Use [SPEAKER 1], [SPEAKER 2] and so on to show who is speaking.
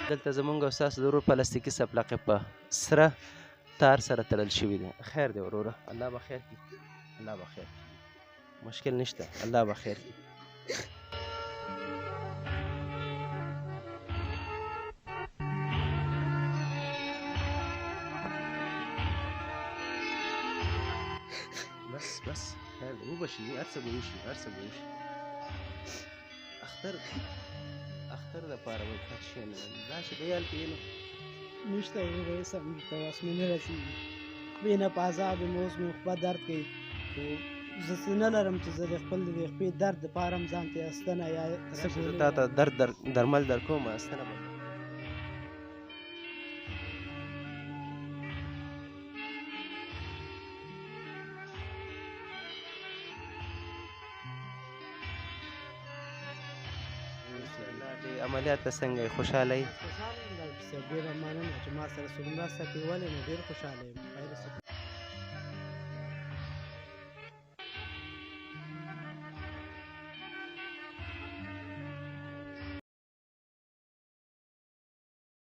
[SPEAKER 1] دلته زمونږ او ستاسو د ورور پلاستیکي سپلقې په سره تار سره تړل شوي دي. خیر دی وروره، الله به خیر کړي، الله به خیر کړي، مشکل نشته، الله به خیر کړي. بس بس خیر دی، وبشي، هر څه به وشي، هر څه به وشي. اختر دپاره به کټ شی نه لري، راشي دی هلته یې نو
[SPEAKER 2] نشته وروره سم ورته وس مې نه رسېږي بې نه په عذاب یم، اوس مې خپه درد کوي، خو زه څه نه لرم چې زه د خپل د خپې درد دپاره هم ځان ته استنه یا څه
[SPEAKER 1] زه تا ته درمل در کوم، استنه به عملیات ته څنګه یې، خوشحاله یې؟
[SPEAKER 2] خوشحاله یم ډاکټر صاحب، ډېره مننه چې ما سره څوک مرسته کوي، ولې نو ډېر خوشحاله یم.